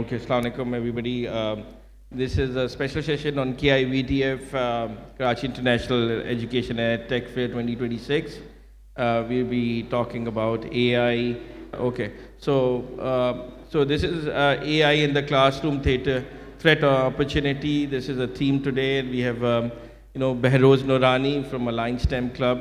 Okay, Assalamu alaikum everybody. This is a special session on KIVTF, Karachi International Education and Tech Fair 2026. We'll be talking about AI. Okay, so this is AI in the classroom theater, threat or opportunity. This is a theme today, and we have Behroz Noorani from Alliance STEM Club,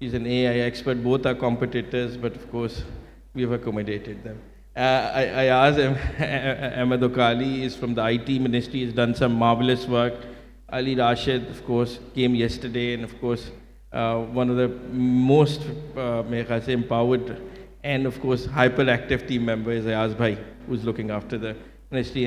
She's an AI expert. Both are competitors, but of course, we have accommodated them. I asked Ahmed Okali is from the IT ministry. He's done some marvelous work. Ali Rashid, of course, came yesterday, and of course, one of the most empowered and of course hyperactive team members is Ayaz Bhai, who's looking after the ministry.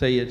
Syed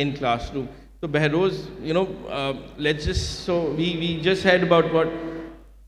in classroom. So Behroz, let's just, so we just had about what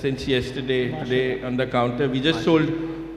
since yesterday today on the counter. We just sold,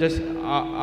just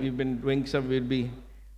We've been doing some, we'll be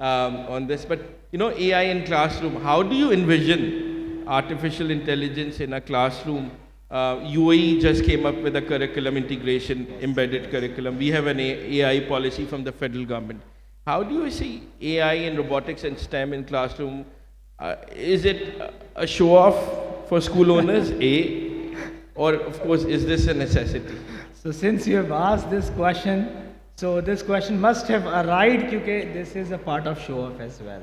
on this. But AI in classroom, how do you envision artificial intelligence in a classroom? UAE just came up with a curriculum integration, embedded curriculum. We have an AI policy from the federal government. How do you see AI in robotics and STEM in classroom? Is it a show off for school owners, or of course, is this a necessity? So since you have asked this question, so this question must have arrived because this is a part of show off as well.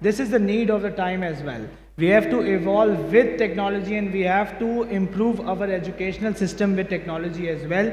this is the need of the time as well. We have to evolve with technology and we have to improve our educational system with technology as well.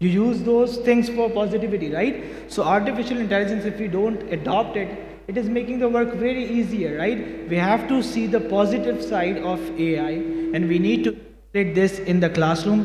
You use those things for positivity, right? So artificial intelligence, if we don't adopt it, it is making the work very easier, right? We have to see the positive side of AI and we need to take this in the classroom.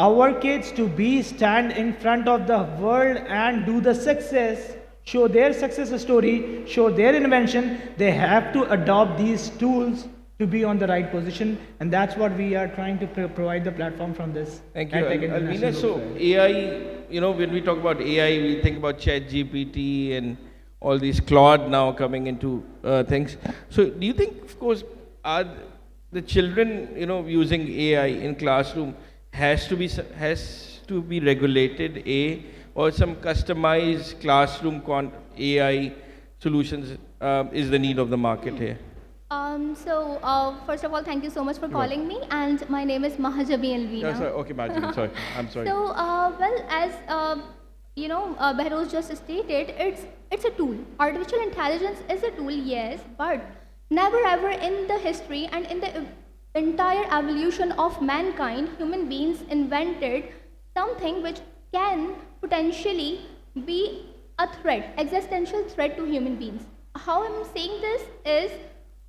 our kids to stand in front of the world and do the success, show their success story, show their invention, they have to adopt these tools to be on the right position, and that's what we are trying to provide the platform from this. Thank you, Alvina. So AI, when we talk about AI, we think about ChatGPT and all these Claude now coming into things. So do you think, of course, are the children, using AI in classroom has to be regulated, or some customized classroom AI solutions is the need of the market here? First of all, thank you so much for calling me, and my name is Mahajabi Alvina. No, sorry. Okay, Mahajabi, sorry. I'm sorry. So, as Behroz just stated, it's a tool. Artificial intelligence is a tool, yes, but never ever in the history and in the entire evolution of mankind, human beings invented something which can potentially be a threat, existential threat to human beings. How I'm saying this is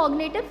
cognitive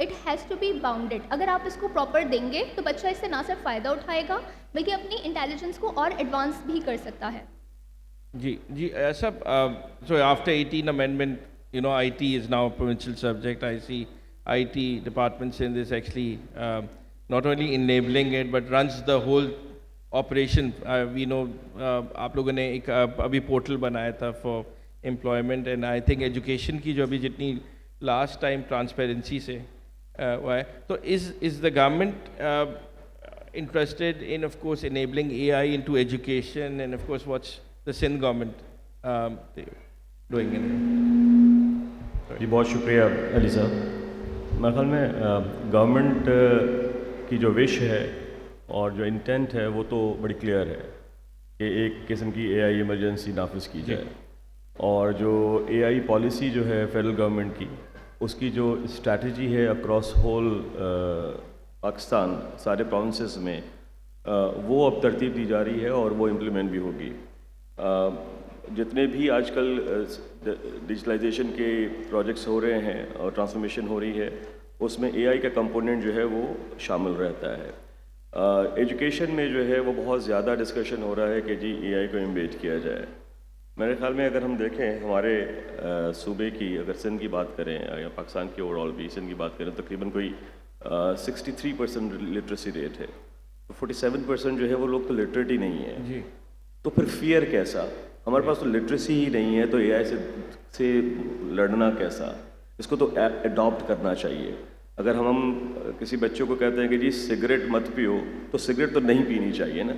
it has to be bounded. اگر آپ اس کو proper دیں گے تو بچہ اس سے نہ صرف فائدہ اٹھائے گا بلکہ اپنی انٹیلیجنس کو اور ایڈوانس بھی کر سکتا ہے. جی ایسا so after 18 amendment, IT is now a provincial subject. I see IT departments in this actually not only enabling it but runs the whole operation. We know آپ لوگوں نے ایک ابھی پورٹل بنایا تھا for employment, and I think education کی جو ابھی جتنی last time transparency سے ہوا ہے, تو is the government interested in of course enabling AI into education, and of course what's the Sindh government doing in it? جی بہت شکریہ علی صاحب. میرے خیال میں گورنمنٹ کی جو وش ہے اور جو انٹینٹ ہے وہ تو بڑی کلیئر ہے کہ ایک قسم کی اے آئی ایمرجنسی نافذ کی جائے, اور جو اے آئی پالیسی جو ہے فیڈرل گورنمنٹ کی, اس کی جو اسٹریٹجی ہے اکراس ہول پاکستان سارے پروونسز میں, وہ اب ترتیب دی جا رہی ہے اور وہ امپلیمنٹ بھی ہوگی. جتنے بھی آج کل ڈیجیٹلائزیشن کے پروجیکٹس ہو رہے ہیں اور ٹرانسفارمیشن ہو رہی ہے, اس میں اے آئی کا کمپوننٹ جو ہے وہ شامل رہتا ہے. ایجوکیشن میں جو ہے وہ بہت زیادہ ڈسکشن ہو رہا ہے کہ جی اے آئی کو ایمبیڈ کیا جائے. میرے خیال میں اگر ہم دیکھیں ہمارے صوبے کی, اگر سندھ کی بات کریں یا پاکستان کی اوور آل بھی سندھ کی بات کریں, تقریباً کوئی 63% لٹریسی ریٹ ہے. 47% جو ہے وہ لوگ تو لٹریٹ ہی نہیں ہے. جی تو پھر فیئر کیسا؟ ہمارے پاس تو لٹریسی ہی نہیں ہے, تو اے آئی سے لڑنا کیسا؟ اس کو تو اڈاپٹ کرنا چاہیے. اگر ہم کسی بچوں کو کہتے ہیں کہ جی سگریٹ مت پیو, تو سگریٹ تو نہیں پینی چاہیے نا,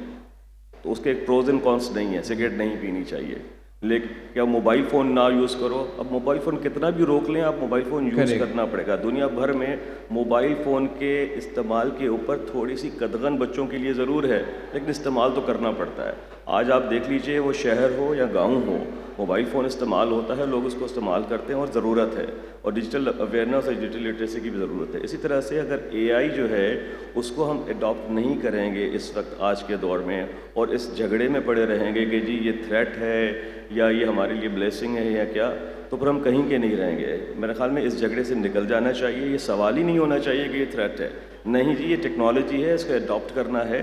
تو اس کے ایک پروز اینڈ کونس نہیں ہے, سگریٹ نہیں پینی چاہیے. لیکن کیا موبائل فون نہ یوز کرو؟ اب موبائل فون کتنا بھی روک لیں آپ, موبائل فون یوز کرنا پڑے گا. دنیا بھر میں موبائل فون کے استعمال کے اوپر تھوڑی سی قدغن بچوں کے لیے ضرور ہے, لیکن استعمال تو کرنا پڑتا ہے. آج آپ دیکھ لیجئے وہ شہر ہو یا گاؤں ہو, موبائل فون استعمال ہوتا ہے, لوگ اس کو استعمال کرتے ہیں اور ضرورت ہے, اور ڈیجیٹل اویئرنیس اور ڈیجیٹل لٹریسی کی بھی ضرورت ہے. اسی طرح سے اگر اے آئی جو ہے اس کو ہم اڈاپٹ نہیں کریں گے اس وقت آج کے دور میں, اور اس جھگڑے میں پڑے رہیں گے کہ جی یہ تھریٹ ہے یا یہ ہمارے لیے بلیسنگ ہے یا کیا, تو پھر ہم کہیں کے نہیں رہیں گے. میرے خیال میں اس جھگڑے سے نکل جانا چاہیے. یہ سوال ہی نہیں ہونا چاہیے کہ یہ تھریٹ ہے, نہیں جی یہ ٹیکنالوجی ہے, اس کو اڈاپٹ کرنا ہے,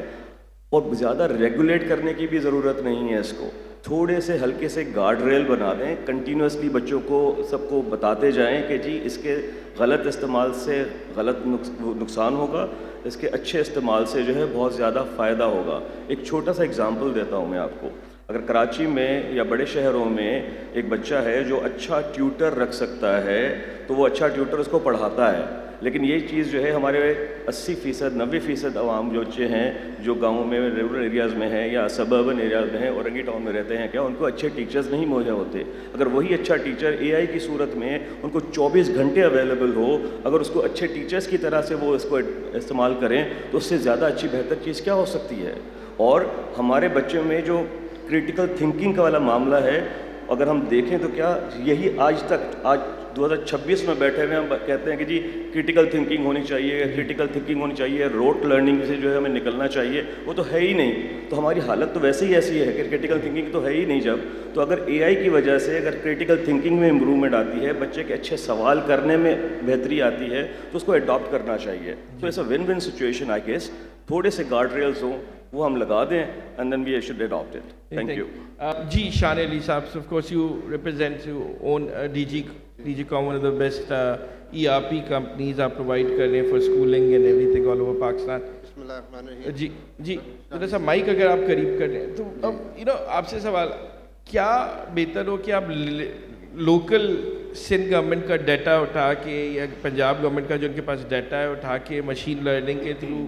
اور زیادہ ریگولیٹ کرنے کی بھی ضرورت نہیں ہے. اس کو تھوڑے سے ہلکے سے گارڈ ریل بنا دیں, کنٹینیوسلی بچوں کو سب کو بتاتے جائیں کہ جی اس کے غلط استعمال سے غلط نقصان ہوگا, اس کے اچھے استعمال سے جو ہے بہت زیادہ فائدہ ہوگا. ایک چھوٹا سا اگزامپل دیتا ہوں میں آپ کو. اگر کراچی میں یا بڑے شہروں میں ایک بچہ ہے جو اچھا ٹیوٹر رکھ سکتا ہے, تو وہ اچھا ٹیوٹر اس کو پڑھاتا ہے. لیکن یہ چیز جو ہے ہمارے 80% 90% عوام جو بچے ہیں جو گاؤں میں رورل ایریاز میں ہیں یا سبربن ایریاز میں ہیں, اورنگی ٹاؤن میں رہتے ہیں, کیا ان کو اچھے ٹیچرز نہیں مہیا ہوتے؟ اگر وہی اچھا ٹیچر اے آئی کی صورت میں ان کو 24 گھنٹے اویلیبل ہو, اگر اس کو اچھے ٹیچرز کی طرح سے وہ اس کو استعمال کریں, تو اس سے زیادہ اچھی بہتر چیز کیا ہو سکتی ہے؟ اور ہمارے بچوں میں جو کریٹیکل تھنکنگ کا والا معاملہ ہے, اگر ہم دیکھیں تو کیا یہی آج 2026 میں بیٹھے ہوئے ہم کہتے ہیں کہ جی کریٹیکل تھنکنگ ہونی چاہیے, کریٹیکل تھنکنگ ہونی چاہیے, روٹ لرننگ سے جو ہے ہمیں نکلنا چاہیے, وہ تو ہے ہی نہیں. تو ہماری حالت تو ویسے ہی ایسی ہے کہ کریٹیکل تھنکنگ تو ہے ہی نہیں. جب تو اگر اے آئی کی وجہ سے اگر کریٹیکل تھنکنگ میں امپرومنٹ آتی ہے, بچے کے اچھے سوال کرنے میں بہتری آتی ہے, تو اس کو اڈاپٹ کرنا چاہیے. تو ایسا one one situation I guess, تھوڑے سے گارڈ ریلز ہوں وہ ہم لگا دیں, and then we should adapt it. Thank you. جی شان علی صاحب, of course you represent, you own DigiCom, one of the best ERP companies آپ provide کر رہے ہیں for schooling and everything all over Pakistan. بسم اللہ الرحمن الرحیم. جی ذرا سا مائک اگر آپ قریب کر رہے ہیں تو اب آپ سے سوال, کیا بہتر ہو کہ آپ لوکل سندھ گورنمنٹ کا ڈیٹا اٹھا کے یا پنجاب گورنمنٹ کا جو ان کے پاس ڈیٹا ہے اٹھا کے مشین لرننگ کے تھرو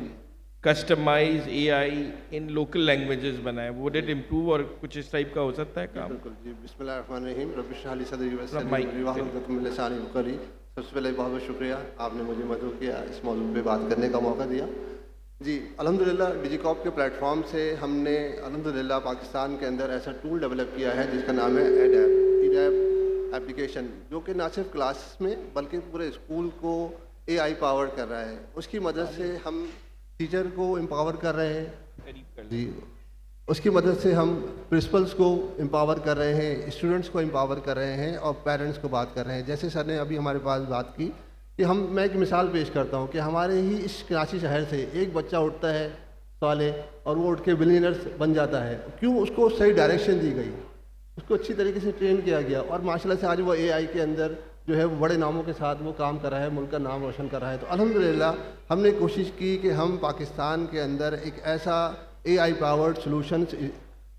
کسٹمائز اے آئی ان لوکل لینگویجز بنائے, وڈ اٹ امپروو, اور کچھ اس ٹائپ کا ہو سکتا ہے کام؟ بالکل جی. بسم اللہ الرحمن الرحیم. رب اشرح لی صدری ویسر لی واحلل من لسانی یفقهوا قولی. سب سے پہلے بہت بہت شکریہ, آپ نے مجھے مدعو کیا, اس موضوع پہ بات کرنے کا موقع دیا. جی الحمدللہ ڈیجیکاپ کے پلیٹ فارم سے ہم نے الحمدللہ پاکستان کے اندر ایسا ٹول ڈیولپ کیا ہے جس کا نام ہے ایڈیپ ایپلیکیشن, جو کہ نہ صرف کلاس میں بلکہ پورے اسکول کو اے آئی پاور کر رہا ہے. اس کی مدد سے ہم ٹیچر کو امپاور کر رہے ہیں جی, اس کی مدد سے ہم پرنسپلس کو امپاور کر رہے ہیں, اسٹوڈنٹس کو امپاور کر رہے ہیں, اور پیرنٹس کو بات کر رہے ہیں. جیسے سر نے ابھی ہمارے پاس بات کی میں ایک مثال پیش کرتا ہوں کہ ہمارے ہی اس کراچی شہر سے ایک بچہ اٹھتا ہے صالح اور وہ اٹھ کے بلینئرس بن جاتا ہے. کیوں؟ اس کو صحیح ڈائریکشن دی گئی, اس کو اچھی طریقے سے ٹرین کیا گیا, اور ماشاءاللہ سے آج وہ اے آئی کے اندر جو ہے وہ بڑے ناموں کے ساتھ وہ کام کر رہا ہے, ملک کا نام روشن کر رہا ہے. تو الحمدللہ ہم نے کوشش کی کہ ہم پاکستان کے اندر ایک ایسا اے آئی پاورڈ سلوشنس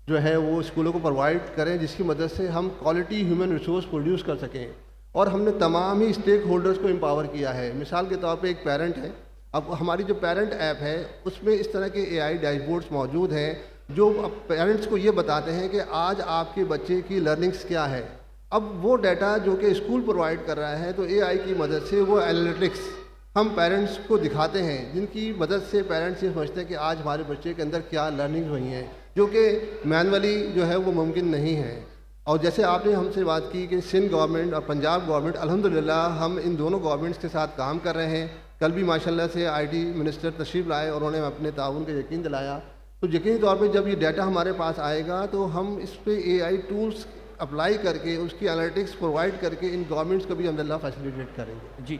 جو ہے وہ اسکولوں کو پرووائڈ کریں جس کی مدد سے ہم کوالٹی ہیومن ریسورس پروڈیوس کر سکیں. اور ہم نے تمام ہی اسٹیک ہولڈرز کو امپاور کیا ہے. مثال کے طور پہ ایک پیرنٹ ہے, اب ہماری جو پیرنٹ ایپ ہے اس میں اس طرح کے اے آئی ڈیش بورڈس موجود ہیں جو پیرنٹس کو یہ بتاتے ہیں کہ آج آپ کے بچے کی لرننگس کیا ہے. اب وہ ڈیٹا جو کہ اسکول پرووائڈ کر رہا ہے تو اے آئی کی مدد سے وہ انالیٹکس ہم پیرنٹس کو دکھاتے ہیں, جن کی مدد سے پیرنٹس یہ سمجھتے ہیں کہ آج ہمارے بچے کے اندر کیا لرننگ ہوئی ہیں, جو کہ مینولی جو ہے وہ ممکن نہیں ہے. اور جیسے آپ نے ہم سے بات کی کہ سندھ گورنمنٹ اور پنجاب گورنمنٹ, الحمدللہ ہم ان دونوں گورنمنٹس کے ساتھ کام کر رہے ہیں. کل بھی ماشاءاللہ سے آئی ٹی منسٹر تشریف لائے اور انہوں نے اپنے تعاون کا یقین دلایا. تو یقینی طور پہ جب یہ ڈیٹا ہمارے پاس آئے گا تو ہم اس پہ اے آئی ٹولس اپلائی کر کے اس کی انالیٹکس پرووائڈ کر کے ان گورنمنٹس کو بھی الحمدللہ فیسیلیٹیٹ کریں گے. جی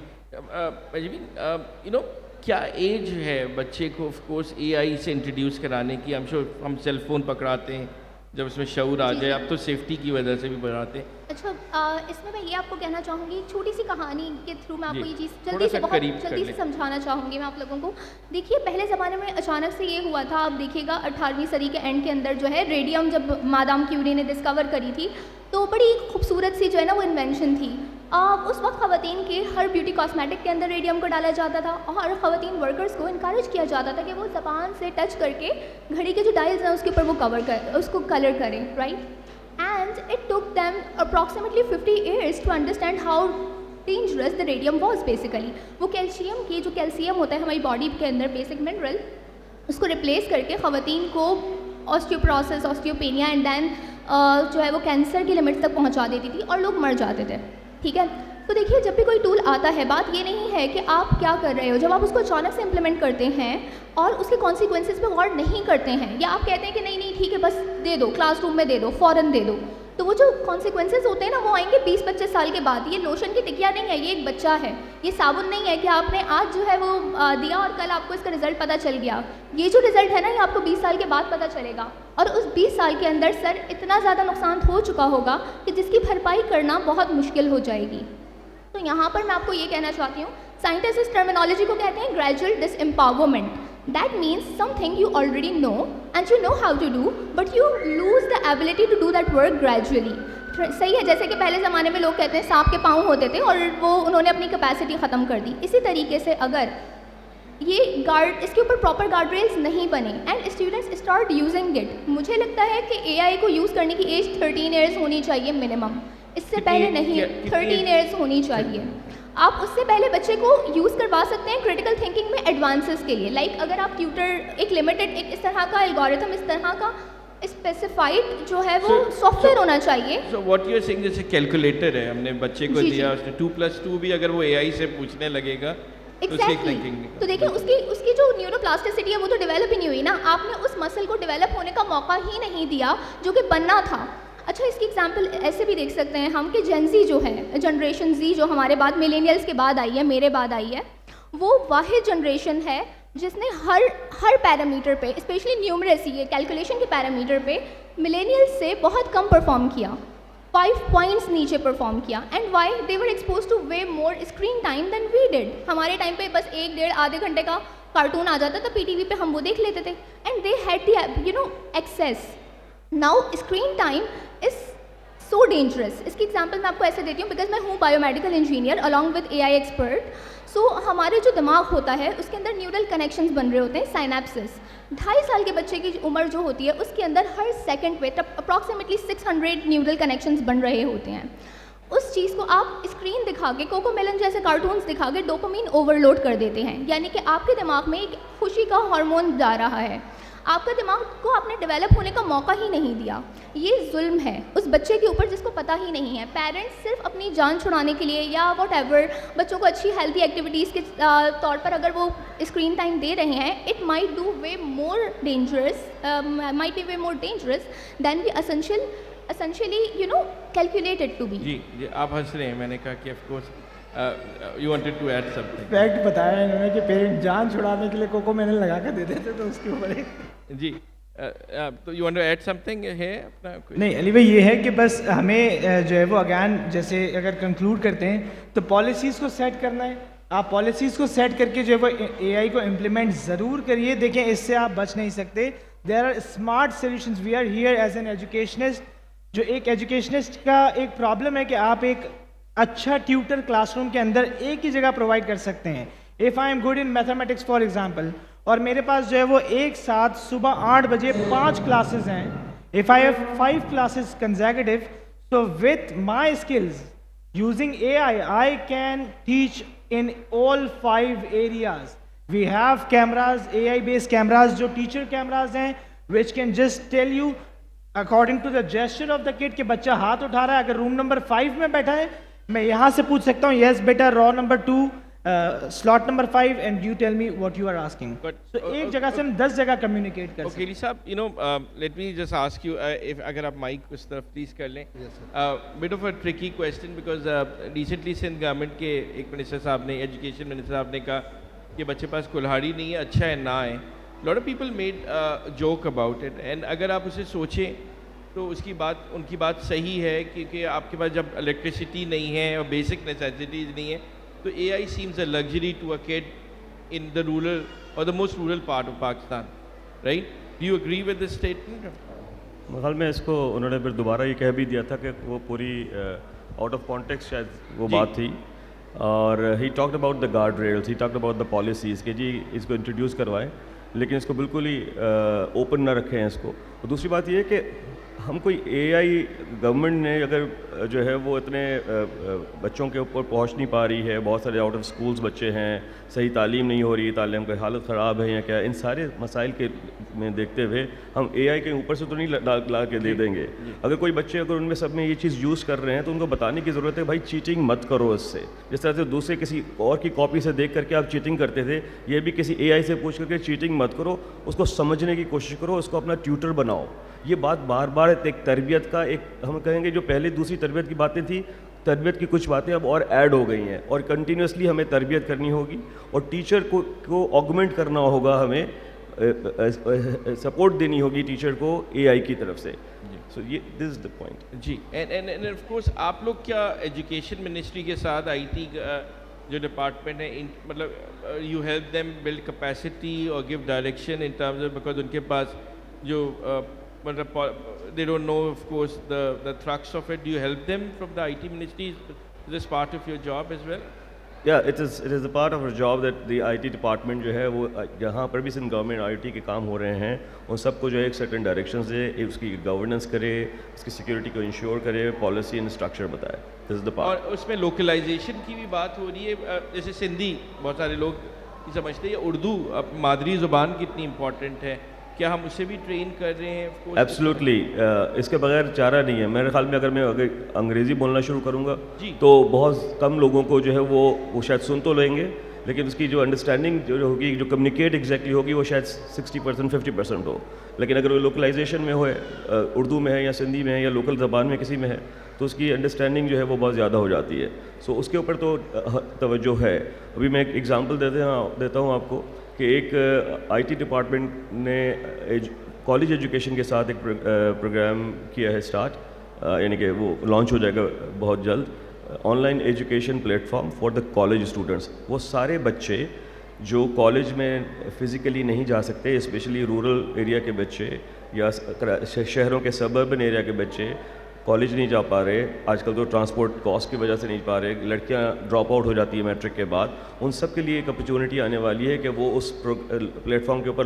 کیا ایج ہے بچے کو آف کورس اے آئی سے انٹروڈیوس کرانے کی؟ ہم سیل فون پکڑاتے ہیں جب اس میں شعور آ جائے, اب تو سیفٹی کی وجہ سے بھی بناتے ہیں. اچھا, اس میں یہ آپ کو کہنا چاہوں گی, چھوٹی سی کہانی کے تھرو میں آپ کو یہ چیز تھوڑا جلدی سا سے بہت قریب کر جلدی سے لیں. سمجھانا چاہوں گی میں آپ لوگوں کو. دیکھیے پہلے زمانے میں اچانک سے یہ ہوا تھا, آپ دیکھیے گا 18ویں صدی کے اینڈ کے اندر جو ہے ریڈیم جب مادام کیوری نے ڈسکور کری تھی تو بڑی خوبصورت سی جو ہے نا وہ انوینشن تھی. اس وقت خواتین کے ہر بیوٹی کاسمیٹک کے اندر ریڈیم کو ڈالا جاتا تھا اور خواتین ورکرز کو انکریج کیا جاتا تھا کہ وہ زبان سے ٹچ کر کے گھڑی کے جو ڈائلز ہیں اس کے اوپر وہ اس کو کلر کریں, right. And it took them approximately 50 years to understand how dangerous the radium was basically. وہ کیلشیم کی جو کیلشیم ہوتا ہے ہماری باڈی کے اندر بیسک منرل, اس کو ریپلیس کر کے خواتین کو آسٹیوپروسس, آسٹیوپینیا اینڈ دین جو ہے وہ کینسر کی لمٹس تک پہنچا دیتی تھی اور لوگ مر جاتے تھے. ٹھیک ہے, تو دیکھیے جب بھی کوئی ٹول آتا ہے بات یہ نہیں ہے کہ آپ کیا کر رہے ہو. جب آپ اس کو اچانک سے امپلیمنٹ کرتے ہیں اور اس کے کانسیکوینسز پہ غور نہیں کرتے ہیں, یا آپ کہتے ہیں کہ نہیں ٹھیک ہے بس دے دو, کلاس روم میں دے دو, فوراً دے دو, تو وہ جو کانسیکوینسز ہوتے ہیں نا وہ آئیں گے 20-25 سال کے بعد. یہ لوشن کی ٹکیا نہیں ہے, یہ ایک بچہ ہے. یہ صابن نہیں ہے کہ آپ نے آج جو ہے وہ دیا اور کل آپ کو اس کا رزلٹ پتہ چل گیا. یہ جو رزلٹ ہے نا یہ آپ کو 20 سال کے بعد پتہ چلے گا, اور اس 20 سال کے اندر سر اتنا زیادہ نقصان ہو چکا ہوگا کہ جس کی بھرپائی کرنا بہت مشکل ہو جائے گی. تو یہاں پر میں آپ کو یہ کہنا چاہتی ہوں, سائنٹسٹ اس ٹرمینالوجی کو کہتے ہیں gradual disempowerment. That means something you already know and you know how to do, but you lose the ability to do that work gradually. صحیح ہے, جیسے کہ پہلے زمانے میں لوگ کہتے ہیں سانپ کے پاؤں ہوتے تھے اور وہ انہوں نے اپنی کیپیسٹی ختم کر دی. اسی طریقے سے اگر یہ اس کے اوپر پراپر گارڈ ریلز نہیں بنے and students start using it, مجھے لگتا ہے کہ اے آئی کو یوز کرنے کی ایج 13 ایئرس ہونی چاہیے منیمم, اس سے پہلے نہیں. 13 ایئرس ہونی چاہیے. آپ اس سے پہلے بچے کو یوز کروا سکتے ہیں کریٹیکل تھنکنگ میں ایڈوانسز کے لیے. لائک اگر آپ ٹیوٹر ایک لمیٹڈ ایک اس طرح کا الگوریتھم, اس طرح کا اسپیسیفائڈ جو ہے وہ سافٹ ویئر ہونا چاہیے. So what you are seeing, جیسے کیلکولیٹر ہے, ہم نے بچے کو دیا, اس نے 2+2 بھی اگر وہ اے آئی سے پوچھنے لگے گا ایگزیکٹلی, تو دیکھیں اس کی جو نیورو پلاسٹیسٹی ہے وہ تو ڈیولپ ہی نہیں ہوئی نا. آپ نے اس مسل کو ڈیولپ ہونے کا موقع ہی نہیں دیا جو کہ بننا تھا. اچھا, اس کی ایگزامپل ایسے بھی دیکھ سکتے ہیں ہم کہ جین زی جو ہے, جنریشن زی جو ہمارے بعد ملینیلس کے بعد آئی ہے, میرے بعد آئی ہے, وہ واحد جنریشن ہے جس نے ہر پیرامیٹر پہ, اسپیشلی نیومریسی کیلکولیشن کے پیرامیٹر پہ ملینیلس سے بہت کم پرفارم کیا, 5 پوائنٹس نیچے پرفارم کیا. And why they were expose to way more screen time than we did. ہمارے ٹائم پہ بس 1-1.5 آدھے گھنٹے کا کارٹون آ جاتا تھا پی ٹی وی پہ, ہم وہ دیکھ لیتے تھے. And they had the access. Now screen time is so dangerous. اس کی ایگزامپل میں آپ کو ایسے دیتی ہوں بیکاز میں ہوں biomedical engineer along with A I expert. So ہمارے جو دماغ ہوتا ہے اس کے اندر نیورل کنیکشنز بن رہے ہوتے ہیں, سائنیپسز. 2.5 سال کے بچے کی عمر جو ہوتی ہے اس کے اندر ہر سیکنڈ پہ اپروکسیمیٹلی 600 نیورل کنیکشنز بن رہے ہوتے ہیں. اس چیز کو آپ اسکرین دکھا کے, کوکو میلن جیسے کارٹونز دکھا کے ڈوپامین اوور لوڈ کر دیتے ہیں, یعنی کہ آپ کے دماغ میں ایک خوشی کا ہارمون جا رہا ہے. آپ کا دماغ کو آپ نے ڈیولپ ہونے کا موقع ہی نہیں دیا. یہ ظلم ہے اس بچے کے اوپر جس کو پتہ ہی نہیں ہے. پیرنٹس صرف اپنی جان چھڑانے کے لیے یا واٹ ایور بچوں کو اچھی ہیلتھی ایکٹیویٹیز کے طور پر اگر وہ اسکرین ٹائم دے رہے ہیں, it might do way more dangerous than we essentially calculated to be. جی آپ ہنس رہے ہیں, میں نے کہا کہ of course you wanted to add something. Fact بتایا انہوں نے کہ پیرنٹ جان چھڑانے کے لیے کوکو میں نے لگا کے دے دیتے تو اس کے اوپر جی تو you want to add something ہے اپنا کوئی؟ نہیں علی بھائی یہ ہے کہ بس ہمیں جو ہے وہ اگین جیسے اگر کنکلوڈ کرتے ہیں تو پالیسیز کو سیٹ کرنا ہے. آپ پالیسیز کو سیٹ کر کے جو ہے وہ اے آئی کو امپلیمنٹ ضرور کریے. دیکھیں اس سے آپ بچ نہیں سکتے. There are smart solutions. We are here as an educationist. جو ایک ایجوکیشنسٹ کا ایک پرابلم ہے کہ آپ ایک اچھا ٹیوٹر کلاس روم کے اندر ایک ہی جگہ پرووائڈ کر سکتے ہیں. If I am good in mathematics for example اور میرے پاس جو ہے وہ ایک ساتھ صبح 8 بجے 5 کلاسز ہیں. If I have 5 classes consecutive so with my skills using AI I can teach in all 5 areas. We have cameras, AI based cameras جو teacher cameras ہیں which can just tell you according to the gesture of the kid کہ بچہ ہاتھ اٹھا رہا ہے. اگر room number 5 میں بیٹھا ہے میں یہاں سے پوچھ سکتا ہوں yes beta row number 2 slot number 5 and you tell me what you are asking. So ایک جگہ سے ہم 10 جگہ کمیونیکیٹ کر سکتے ہیں. اوکے صاحب let me just ask you if اگر آپ مائک اس طرف پلیز کر لیں. bit of a tricky question because recently Sindh government کے ایک منسٹر صاحب نے ایجوکیشن منسٹر صاحب نے کہا کہ بچے پاس کلہاڑی نہیں ہے اچھا ہے نہ آئے. lot of people made joke about it and اگر آپ اسے سوچیں تو اس کی بات ان کی بات صحیح ہے کیونکہ آپ کے پاس جب الیکٹریسٹی نہیں ہے اور بیسک نیسیسٹیز نہیں ہے تو A I seems a luxury to a kid in the rural اور the most rural part of Pakistan right. Do you agree with this statement? میرے خیال میں اس کو انہوں نے پھر دوبارہ یہ کہہ بھی دیا تھا کہ وہ پوری آؤٹ آف کانٹیکسٹ شاید وہ بات تھی. اور he talked about the guard reels, he talked about the policies کہ جی اس کو انٹروڈیوس کروائیں لیکن اس کو بالکل ہی اوپن نہ رکھیں اس کو. اور دوسری بات یہ ہے کہ ہم کوئی اے آئی گورنمنٹ نے اگر جو ہے وہ اتنے بچوں کے اوپر پہنچ نہیں پا رہی ہے, بہت سارے آؤٹ آف اسکولس بچے ہیں, صحیح تعلیم نہیں ہو رہی, تعلیم کی حالت خراب ہے یا کیا, ان سارے مسائل کے میں دیکھتے ہوئے ہم اے آئی کے اوپر سے تو نہیں لا کے دے دیں گے. اگر کوئی بچے اگر ان میں سب میں یہ چیز یوز کر رہے ہیں تو ان کو بتانے کی ضرورت ہے بھائی چیٹنگ مت کرو اس سے. جس طرح سے دوسرے کسی اور کی کاپی سے دیکھ کر کے آپ چیٹنگ کرتے تھے, یہ بھی کسی اے آئی سے پوچھ کر کے چیٹنگ مت کرو, اس کو سمجھنے کی کوشش کرو, اس کو اپنا ٹیوٹر بناؤ. یہ بات بار بار ایک تربیت کا ایک ہم کہیں گے جو پہلے دوسری تربیت کی باتیں تھیں, تربیت کی کچھ باتیں اب اور ایڈ ہو گئی ہیں اور کنٹینیوسلی ہمیں تربیت کرنی ہوگی اور ٹیچر کو آگمنٹ کرنا ہوگا, ہمیں سپورٹ دینی ہوگی ٹیچر کو اے آئی کی طرف سے. سو یہ دس از دا پوائنٹ. جی اینڈ آف کورس آپ لوگ کیا ایجوکیشن منسٹری کے ساتھ آئی ٹی جو ڈپارٹمنٹ ہے مطلب you help them build capacity اور give direction in terms of because ان کے پاس جو مطلب they don't know of course the thrust of it. Do you help them from the IT ministry? Is this part of your job as well? Yeah, it is a part of our job that the IT department جو ہے وہ جہاں پر بھی Sindh government I T کے کام ہو رہے ہیں ان سب کو جو ہے ایک سرٹن ڈائریکشنز دے, اس کی گورننس کرے, اس کی سیکورٹی کو انشور کرے, پالیسی اینڈ اسٹرکچر بتائے. This is the part. اور اس میں لوکلائزیشن کی بھی بات ہو رہی ہے. جیسے سندھی بہت سارے لوگ سمجھتے ہیں اردو مادری زبان کتنی امپورٹنٹ ہے, کیا ہم اسے بھی ٹرین کر رہے ہیں؟ ایبسلیوٹلی, اس کے بغیر چارہ نہیں ہے. میرے خیال میں اگر میں انگریزی بولنا شروع کروں گا تو بہت کم لوگوں کو جو ہے وہ شاید سن تو لیں گے لیکن اس کی جو انڈرسٹینڈنگ جو ہوگی, جو کمیونیکیٹ ایگزیکٹلی ہوگی وہ شاید 60% 50% ہو. لیکن اگر وہ لوکلائزیشن میں ہوئے, اردو میں ہے یا سندھی میں ہے یا لوکل زبان میں کسی میں ہے, تو اس کی انڈرسٹینڈنگ جو ہے وہ بہت زیادہ ہو جاتی ہے. سو اس کے اوپر تو توجہ ہے. ابھی میں ایک ایگزامپل دیتا ہوں آپ کو کہ ایک آئی ٹی ڈپارٹمنٹ نے کالج ایجوکیشن کے ساتھ ایک پروگرام کیا ہے اسٹارٹ, یعنی کہ وہ لانچ ہو جائے گا بہت جلد, on line education plate form for the college students. وہ سارے بچے جو کالج میں فزیکلی نہیں جا سکتے, اسپیشلی رورل ایریا کے بچے یا شہروں کے سبربن ایریا کے بچے کالج نہیں جا پا رہے, آج کل تو ٹرانسپورٹ کاسٹ کی وجہ سے نہیں پا رہے, لڑکیاں ڈراپ آؤٹ ہو جاتی ہیں میٹرک کے بعد, ان سب کے لیے ایک اپرچونٹی آنے والی ہے کہ وہ اس پلیٹ فارم کے اوپر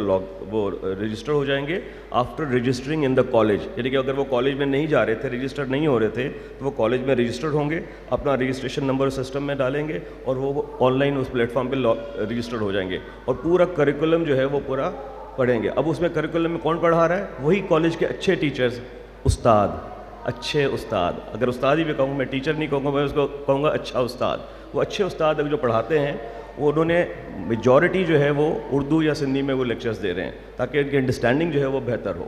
وہ رجسٹر ہو جائیں گے after registering in the college. یعنی کہ اگر وہ کالج میں نہیں جا رہے تھے, رجسٹر نہیں ہو رہے تھے, تو وہ کالج میں رجسٹرڈ ہوں گے, اپنا رجسٹریشن نمبر سسٹم میں ڈالیں گے اور وہ آن لائن اس پلیٹ فارم پہ رجسٹرڈ ہو جائیں گے اور پورا کریکولم جو ہے وہ پورا پڑھیں گے. اب اس میں کریکولم میں کون پڑھا رہا ہے؟ وہی کالج کے اچھے ٹیچرز, استاد, اچھے استاد. اگر استاد ہی میں کہوں, میں ٹیچر نہیں کہوں گا, میں اس کو کہوں گا اچھا استاد. وہ اچھے استاد جو پڑھاتے ہیں وہ انہوں نے میجورٹی جو ہے وہ اردو یا سندھی میں وہ لیکچرز دے رہے ہیں تاکہ ان کی انڈرسٹینڈنگ جو ہے وہ بہتر ہو.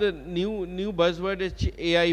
the new buzzword is AI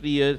3 years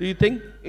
Do you think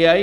AI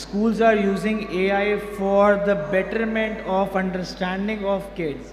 schools are using AI for the betterment of understanding of kids.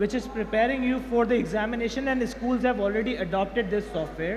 which is preparing you for the examination and schools have already adopted this software.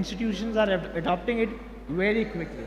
institutions are adopting it very quickly.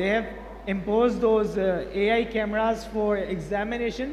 they have imposed those AI cameras for examination,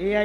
AI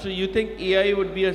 so you think AI would be a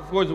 of course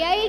AI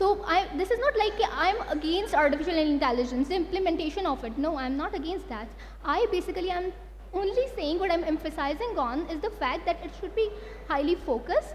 So this is not like I am against artificial intelligence, the implementation of it. No, I am not against that. I basically am only saying what I am emphasizing on is the fact that it should be highly focused.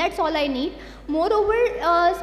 That's all I need. Moreover,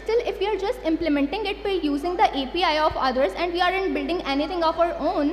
still if we are just implementing it by using the API of others and we aren't building anything of our own,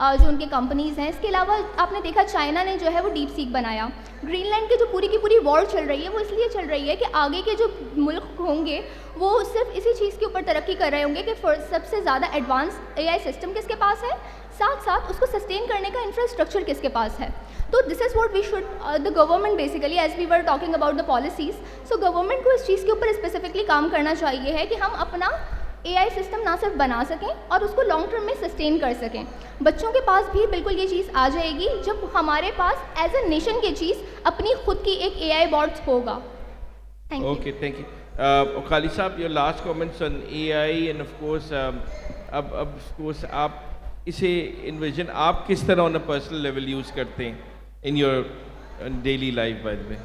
جو ان کے companies ہیں. اس کے علاوہ آپ نے دیکھا China نے جو ہے وہ ڈیپ سیک بنایا. گرین لینڈ کی جو پوری کی پوری وار چل رہی ہے وہ اس لیے چل رہی ہے کہ آگے کے جو ملک ہوں گے وہ صرف اسی چیز کے اوپر ترقی کر رہے ہوں گے کہ سب سے زیادہ ایڈوانس AI سسٹم کس کے پاس ہے, ساتھ ساتھ اس کو سسٹین کرنے کا انفراسٹرکچر کس کے پاس ہے. تو this is what we should the government basically as we were talking about the policies. So government کو اس چیز کے اوپر اسپیسیفکلی کام کرنا چاہیے ہے کہ ہم اپنا AI سسٹم نہ صرف بنا سکیں اور اس کو لانگ ٹرم میں سسٹین کر سکیں. بچوں کے پاس بھی بالکل یہ چیز آ جائے گی جب ہمارے پاس ایز اے نیشن یہ چیز اپنی خود کی ایک AI بورڈ ہوگا. Thank you. Okay, thank you. Khalid صاحب, your last comments on AI and of course اب of course آپ اسے envision آپ کس طرح on a personal level use کرتے ہیں in your daily life by the way.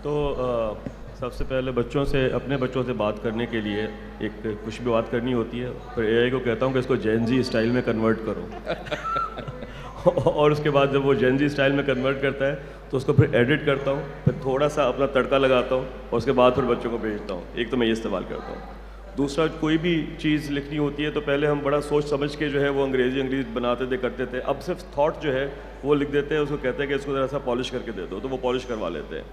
تو سب سے پہلے اپنے بچوں سے بات کرنے کے لیے ایک کچھ بھی بات کرنی ہوتی ہے, پھر AI کو کہتا ہوں کہ اس کو جین زی اسٹائل میں کنورٹ کرو اور اس کے بعد جب وہ جین زی اسٹائل میں کنورٹ کرتا ہے تو اس کو پھر ایڈٹ کرتا ہوں, پھر تھوڑا سا اپنا تڑکا لگاتا ہوں اور اس کے بعد پھر بچوں کو بھیجتا ہوں. ایک تو میں یہ استعمال کرتا ہوں. دوسرا, کوئی بھی چیز لکھنی ہوتی ہے تو پہلے ہم بڑا سوچ سمجھ کے جو ہے وہ انگریزی بناتے تھے, کرتے تھے. اب صرف تھاٹ جو ہے وہ لکھ دیتے ہیں, اس کو کہتے ہیں کہ اس کو ذرا سا پالش کر کے دے دو, تو وہ پالش کروا لیتے ہیں.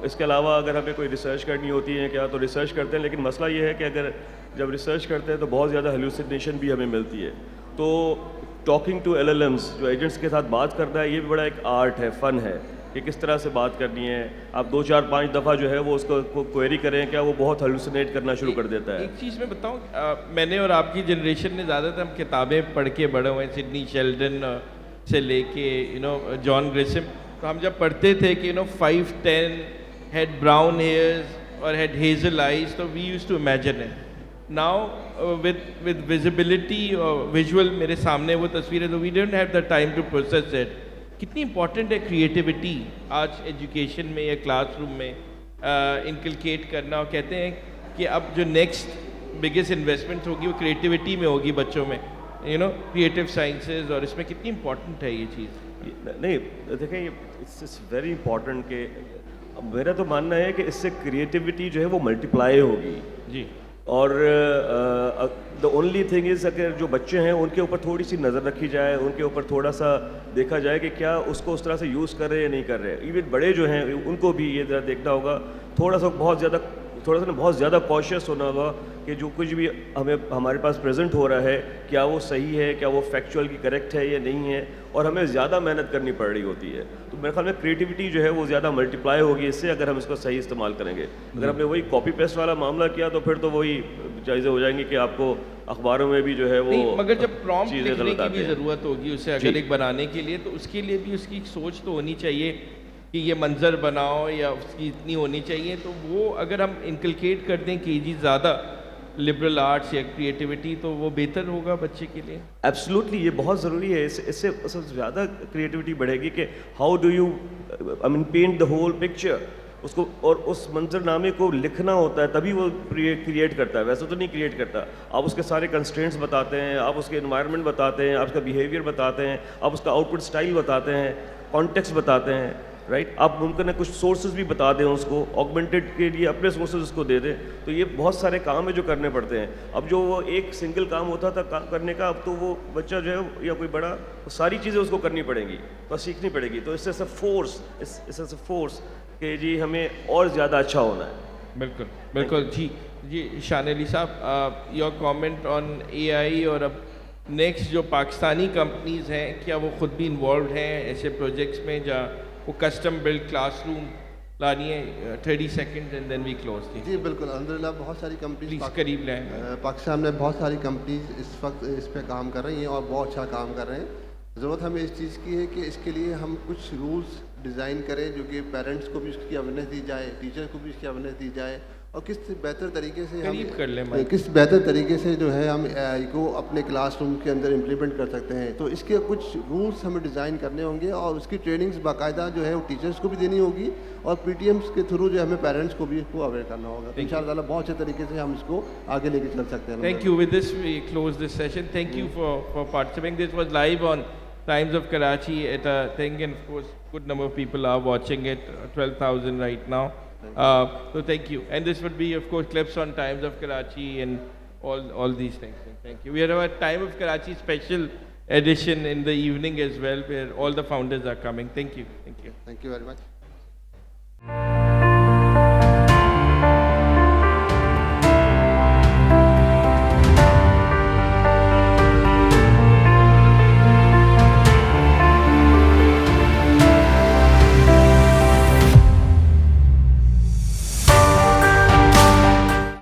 اس کے علاوہ اگر ہمیں کوئی ریسرچ کرنی ہوتی ہے کیا, تو ریسرچ کرتے ہیں, لیکن مسئلہ یہ ہے کہ اگر جب ریسرچ کرتے ہیں تو بہت زیادہ ہیلوسینیشن بھی ہمیں ملتی ہے. تو ٹاکنگ ٹو LLMs, جو ایجنٹس کے ساتھ بات کرنا ہے, یہ بھی بڑا ایک آرٹ ہے, فن ہے کہ کس طرح سے بات کرنی ہے. آپ 2 4 5 دفعہ جو ہے وہ اس کو کوئری کریں, کیا وہ بہت ہیلوسینیٹ کرنا شروع کر دیتا ہے. ایک چیز میں بتاؤں, میں نے اور آپ کی جنریشن نے زیادہ تر ہم کتابیں پڑھ کے بڑے ہوئے ہیں, سڈنی شیلڈن سے لے کے جان گریسم. تو ہم جب پڑھتے تھے کہ 5 10 had brown hairs or had hazel eyes, so we used to imagine it. Now with visibility or visual میرے سامنے وہ تصویریں, تو we didn't have the time to process it. کتنی امپورٹنٹ ہے کریٹیوٹی آج ایجوکیشن میں یا کلاس روم میں انکلکیٹ کرنا. اور کہتے ہیں کہ اب جو نیکسٹ بگیسٹ انویسٹمنٹ ہوگی وہ کریٹیوٹی میں ہوگی, بچوں میں کریٹیو سائنسز, اور اس میں کتنی امپورٹنٹ ہے یہ چیز. نہیں دیکھیں, اٹس ویری امپورٹنٹ کہ میرا تو ماننا ہے کہ اس سے کریٹیوٹی جو ہے وہ ملٹیپلائی ہوگی. جی. اور دا اونلی تھنگ از, اگر جو بچے ہیں ان کے اوپر تھوڑی سی نظر رکھی جائے, ان کے اوپر تھوڑا سا دیکھا جائے کہ کیا اس کو اس طرح سے یوز کر رہے ہیں یا نہیں کر رہے. ایون بڑے جو ہیں ان کو بھی یہ ذرا دیکھنا ہوگا, تھوڑا سا بہت زیادہ کاشیس ہونا ہوگا کہ جو کچھ بھی ہمارے پاس پریزنٹ ہو رہا ہے کیا وہ صحیح ہے, کیا وہ فیکچوئل کی کریکٹ ہے یا نہیں ہے. اور ہمیں زیادہ محنت کرنی پڑ رہی ہوتی ہے. تو میرے خیال میں کریٹیوٹی جو ہے وہ زیادہ ملٹیپلائی ہوگی اس سے, اگر ہم اس کو صحیح استعمال کریں گے. اگر ہم نے وہی کاپی پیسٹ والا معاملہ کیا تو پھر تو وہی چیزیں ہو جائیں گی کہ آپ کو اخباروں میں بھی جو ہے وہ, مگر جب پرومپٹ لکھنے کی بھی ضرورت ہوگی اسے اگر ایک بنانے کے لیے, تو اس کے لیے بھی اس کی سوچ تو ہونی چاہیے کہ یہ منظر بناؤ یا اس کی اتنی ہونی چاہیے. تو وہ اگر ہم انکلکیٹ کر دیں کہ جی زیادہ لبرل آرٹس یا کریٹیوٹی, تو وہ بہتر ہوگا بچے کے لیے. ایبسلیوٹلی, یہ بہت ضروری ہے. اس سے سب سے زیادہ کریٹیوٹی بڑھے گی کہ how do you paint the whole picture. اس کو اور اس منظر نامے کو لکھنا ہوتا ہے تبھی وہ کریٹ کرتا ہے, ویسے تو نہیں کریٹ کرتا. آپ اس کے سارے کنسٹرینٹس بتاتے ہیں, آپ اس کے انوائرمنٹ بتاتے ہیں, آپ اس کا بیہیویئر بتاتے ہیں, آپ اس کا آؤٹ پٹ اسٹائل بتاتے ہیں, کانٹیکسٹ بتاتے ہیں, رائٹ. آپ ممکن ہے کچھ سورسز بھی بتا دیں اس کو, آگمنٹڈ کے لیے اپنے سورسز اس کو دے دیں. تو یہ بہت سارے کام ہیں جو کرنے پڑتے ہیں. اب جو وہ ایک سنگل کام ہوتا تھا کرنے کا, اب تو وہ بچہ جو ہے یا کوئی بڑا, ساری چیزیں اس کو کرنی پڑیں گی, تو سیکھنی پڑے گی. تو اس سے فورس کہ جی ہمیں اور زیادہ اچھا ہونا ہے. بالکل بالکل. جی شان علی صاحب, یور کامنٹ آن AI, اور اب نیکسٹ جو پاکستانی کمپنیز ہیں کیا وہ خود بھی انوالوڈ ہیں ایسے پروجیکٹس میں جہاں وہ کسٹم بلڈ کلاس روم لانی ہے. 30 second and then we close. جی بالکل, الحمدللہ بہت ساری کمپنیز قریب لائیں. پاکستان میں بہت ساری کمپنیز اس وقت اس پہ کام کر رہی ہیں اور بہت اچھا کام کر رہے ہیں. ضرورت ہمیں اس چیز کی ہے کہ اس کے لیے ہم کچھ رولس ڈیزائن کریں جو کہ پیرنٹس کو بھی اس کی اویئرنیس دی جائے, ٹیچر کو بھی اس کی اویئرنیس دی جائے, اور کس بہتر طریقے سے جو ہے ہم AI کو اپنے کلاس روم کے اندر امپلیمنٹ کر سکتے ہیں. تو اس کے کچھ رولس ہمیں ڈیزائن کرنے ہوں گے, اور اس کی ٹریننگز باقاعدہ جو ہے وہ ٹیچرس کو بھی دینی ہوگی, اور PTMs کے تھرو جو ہمیں پیرنٹس کو بھی اس کو اویئر کرنا ہوگا. ان شاء اللہ بہت اچھے طریقے سے ہم اس کو آگے لے کے چل سکتے ہیں. Thank you. With this we close this session. Thank you for participating. This was live on Times of Karachi at a thing, and of course good number of people are watching it, 12,000 right now. So thank you. And this would be of course clips on Times of Karachi and all these things. Thank you. We have a Time of Karachi special edition in the evening as well, where all the founders are coming. Thank you. Thank you. Thank you very much.